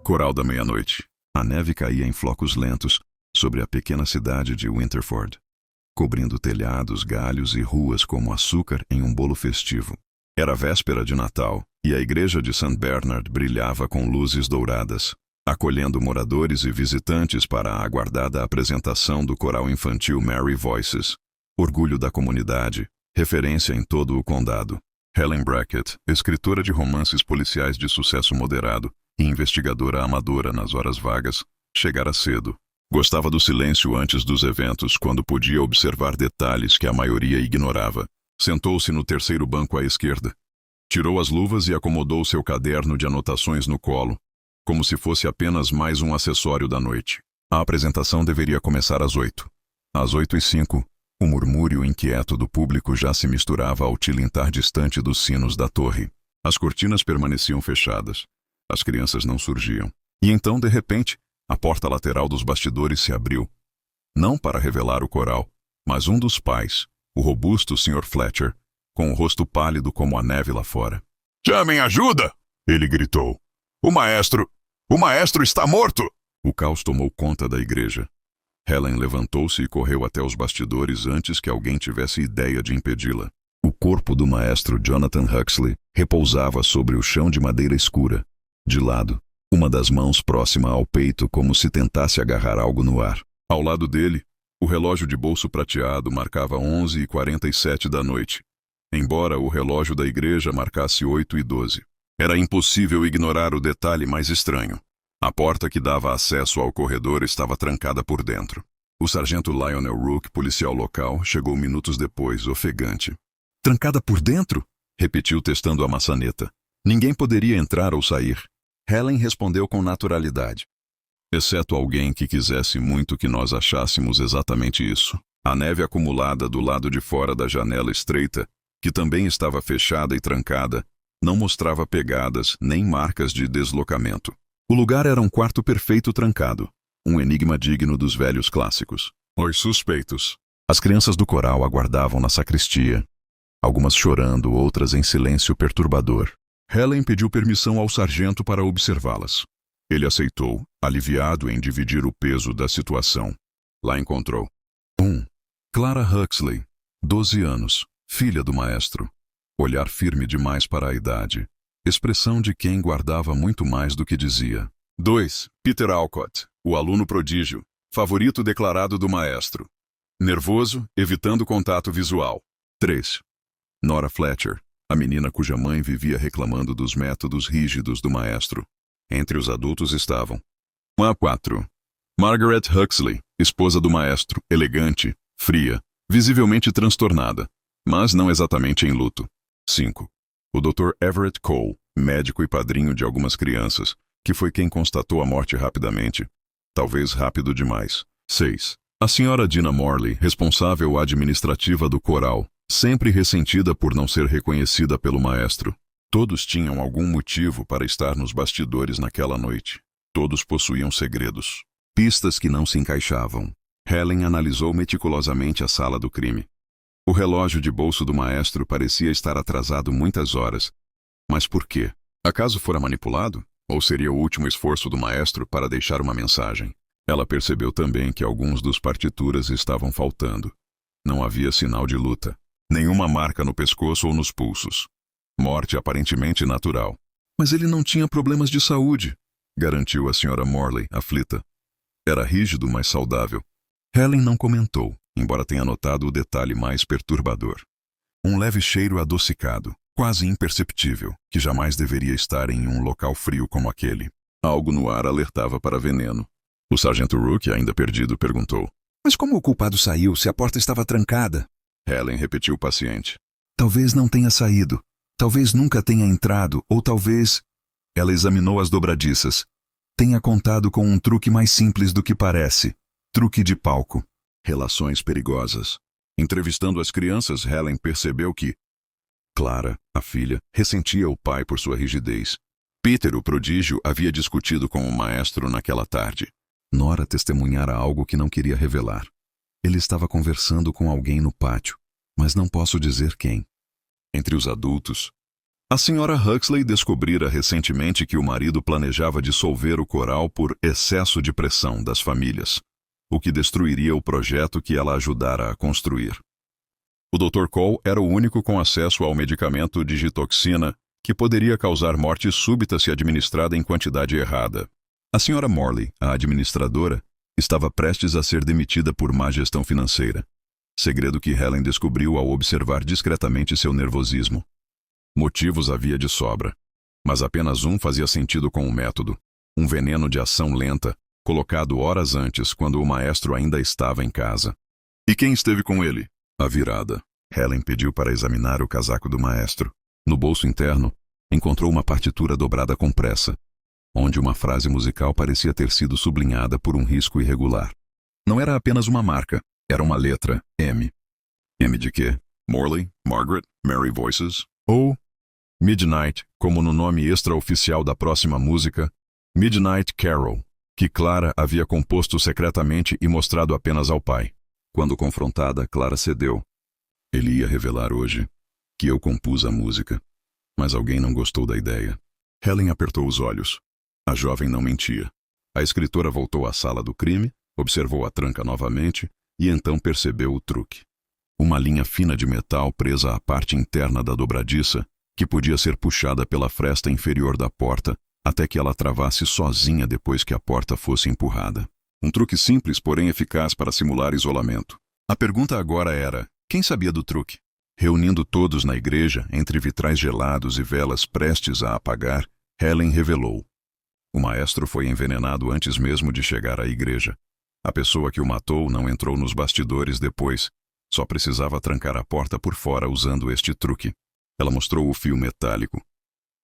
Coral da meia-noite. A neve caía em flocos lentos sobre a pequena cidade de Winterford, cobrindo telhados, galhos e ruas como açúcar em um bolo festivo. Era véspera de Natal, e a igreja de St. Bernard brilhava com luzes douradas, acolhendo moradores e visitantes para a aguardada apresentação do coral infantil Merry Voices, orgulho da comunidade, referência em todo o condado. Helen Brackett, escritora de romances policiais de sucesso moderado e investigadora amadora nas horas vagas, chegara cedo. Gostava do silêncio antes dos eventos, quando podia observar detalhes que a maioria ignorava. Sentou-se no terceiro banco à esquerda. Tirou as luvas e acomodou seu caderno de anotações no colo, como se fosse apenas mais um acessório da noite. A apresentação deveria começar às 8. Às 8:05, o murmúrio inquieto do público já se misturava ao tilintar distante dos sinos da torre. As cortinas permaneciam fechadas. As crianças não surgiam. E então, de repente, a porta lateral dos bastidores se abriu. Não para revelar o coral, mas um dos pais, o robusto Sr. Fletcher, com o rosto pálido como a neve lá fora. "Chamem ajuda!" ele gritou. O maestro está morto!" O caos tomou conta da igreja. Helen levantou-se e correu até os bastidores antes que alguém tivesse ideia de impedi-la. O corpo do maestro Jonathan Huxley repousava sobre o chão de madeira escura. De lado, uma das mãos próxima ao peito como se tentasse agarrar algo no ar. Ao lado dele, o relógio de bolso prateado marcava 11:47 da noite, embora o relógio da igreja marcasse 8:12. Era impossível ignorar o detalhe mais estranho. A porta que dava acesso ao corredor estava trancada por dentro. O sargento Lionel Rook, policial local, chegou minutos depois, ofegante. "Trancada por dentro?" repetiu testando a maçaneta. "Ninguém poderia entrar ou sair." Helen respondeu com naturalidade. "Exceto alguém que quisesse muito que nós achássemos exatamente isso." A neve acumulada do lado de fora da janela estreita, que também estava fechada e trancada, não mostrava pegadas nem marcas de deslocamento. O lugar era um quarto perfeito trancado, um enigma digno dos velhos clássicos. Os suspeitos. As crianças do coral aguardavam na sacristia, algumas chorando, outras em silêncio perturbador. Helen pediu permissão ao sargento para observá-las. Ele aceitou, aliviado em dividir o peso da situação. Lá encontrou 1. Clara Huxley, 12 anos, filha do maestro. Olhar firme demais para a idade. Expressão de quem guardava muito mais do que dizia. 2. Peter Alcott, o aluno prodígio, favorito declarado do maestro. Nervoso, evitando contato visual. 3. Nora Fletcher, a menina cuja mãe vivia reclamando dos métodos rígidos do maestro. Entre os adultos estavam 1 a 4. Margaret Huxley, esposa do maestro, elegante, fria, visivelmente transtornada, mas não exatamente em luto. 5. O Dr. Everett Cole, médico e padrinho de algumas crianças, que foi quem constatou a morte rapidamente. Talvez rápido demais. 6. A Sra. Dina Morley, responsável administrativa do coral, sempre ressentida por não ser reconhecida pelo maestro. Todos tinham algum motivo para estar nos bastidores naquela noite. Todos possuíam segredos. Pistas que não se encaixavam. Helen analisou meticulosamente a sala do crime. O relógio de bolso do maestro parecia estar atrasado muitas horas. Mas por quê? Acaso fora manipulado? Ou seria o último esforço do maestro para deixar uma mensagem? Ela percebeu também que alguns dos partituras estavam faltando. Não havia sinal de luta. Nenhuma marca no pescoço ou nos pulsos. Morte aparentemente natural. Mas ele não tinha problemas de saúde, garantiu a Sra. Morley, aflita. Era rígido, mas saudável. Helen não comentou, embora tenha notado o detalhe mais perturbador. Um leve cheiro adocicado, quase imperceptível, que jamais deveria estar em um local frio como aquele. Algo no ar alertava para veneno. O sargento Rook, ainda perdido, perguntou. "Mas como o culpado saiu se a porta estava trancada?" Helen repetiu paciente. "Talvez não tenha saído. Talvez nunca tenha entrado, ou talvez..." Ela examinou as dobradiças. "Tenha contado com um truque mais simples do que parece. Truque de palco." Relações perigosas. Entrevistando as crianças, Helen percebeu que Clara, a filha, ressentia o pai por sua rigidez. Peter, o prodígio, havia discutido com o maestro naquela tarde. Nora testemunhara algo que não queria revelar. Ele estava conversando com alguém no pátio, mas não posso dizer quem. Entre os adultos, A senhora Huxley descobrira recentemente que o marido planejava dissolver o coral por excesso de pressão das famílias, o que destruiria o projeto que ela ajudara a construir. O Dr. Cole era o único com acesso ao medicamento digitoxina que poderia causar morte súbita se administrada em quantidade errada. A senhora Morley, a administradora, estava prestes a ser demitida por má gestão financeira, segredo que Helen descobriu ao observar discretamente seu nervosismo. Motivos havia de sobra, mas apenas um fazia sentido com o método, um veneno de ação lenta, colocado horas antes, quando o maestro ainda estava em casa. E quem esteve com ele? A virada. Helen pediu para examinar o casaco do maestro. No bolso interno, encontrou uma partitura dobrada com pressa, onde uma frase musical parecia ter sido sublinhada por um risco irregular. Não era apenas uma marca, era uma letra, M. M de quê? Morley, Margaret, Mary Voices? Ou Midnight, como no nome extraoficial da próxima música, Midnight Carol, que Clara havia composto secretamente e mostrado apenas ao pai. Quando confrontada, Clara cedeu. Ele ia revelar hoje que eu compus a música, mas alguém não gostou da ideia. Helen apertou os olhos. A jovem não mentia. A escritora voltou à sala do crime, observou a tranca novamente e então percebeu o truque. Uma linha fina de metal presa à parte interna da dobradiça, que podia ser puxada pela fresta inferior da porta até que ela travasse sozinha depois que a porta fosse empurrada. Um truque simples, porém eficaz para simular isolamento. A pergunta agora era, quem sabia do truque? Reunindo todos na igreja, entre vitrais gelados e velas prestes a apagar, Helen revelou. O maestro foi envenenado antes mesmo de chegar à igreja. A pessoa que o matou não entrou nos bastidores depois. Só precisava trancar a porta por fora usando este truque. Ela mostrou o fio metálico.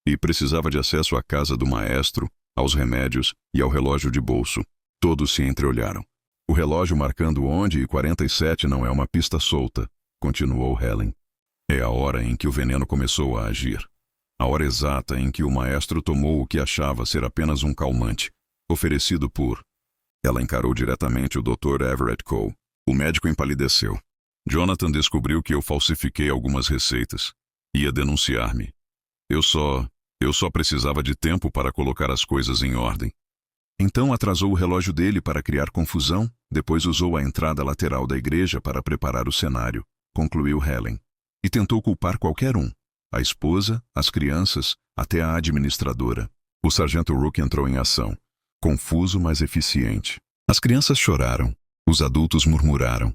E precisava de acesso à casa do maestro, aos remédios e ao relógio de bolso. Todos se entreolharam. O relógio marcando 11h47 não é uma pista solta, continuou Helen. É a hora em que o veneno começou a agir. A hora exata em que o maestro tomou o que achava ser apenas um calmante, oferecido por... Ela encarou diretamente o Dr. Everett Cole. O médico empalideceu. Jonathan descobriu que eu falsifiquei algumas receitas. Ia denunciar-me. Eu só precisava de tempo para colocar as coisas em ordem. Então atrasou o relógio dele para criar confusão, depois usou a entrada lateral da igreja para preparar o cenário, concluiu Helen. E tentou culpar qualquer um. A esposa, as crianças, até a administradora. O sargento Rook entrou em ação. Confuso, mas eficiente. As crianças choraram. Os adultos murmuraram.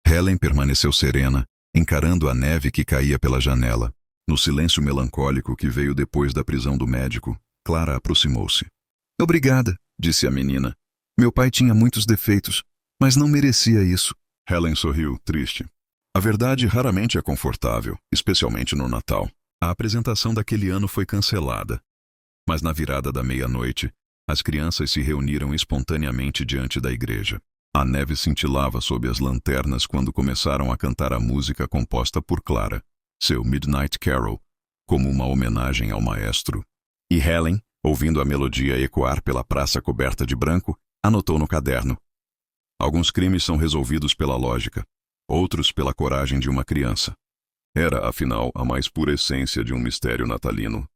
Helen permaneceu serena, encarando a neve que caía pela janela. No silêncio melancólico que veio depois da prisão do médico, Clara aproximou-se. Obrigada, disse a menina. Meu pai tinha muitos defeitos, mas não merecia isso. Helen sorriu, triste. A verdade raramente é confortável, especialmente no Natal. A apresentação daquele ano foi cancelada. Mas na virada da meia-noite, as crianças se reuniram espontaneamente diante da igreja. A neve cintilava sob as lanternas quando começaram a cantar a música composta por Clara, seu Midnight Carol, como uma homenagem ao maestro. E Helen, ouvindo a melodia ecoar pela praça coberta de branco, anotou no caderno. Alguns crimes são resolvidos pela lógica, outros pela coragem de uma criança. Era, afinal, a mais pura essência de um mistério natalino.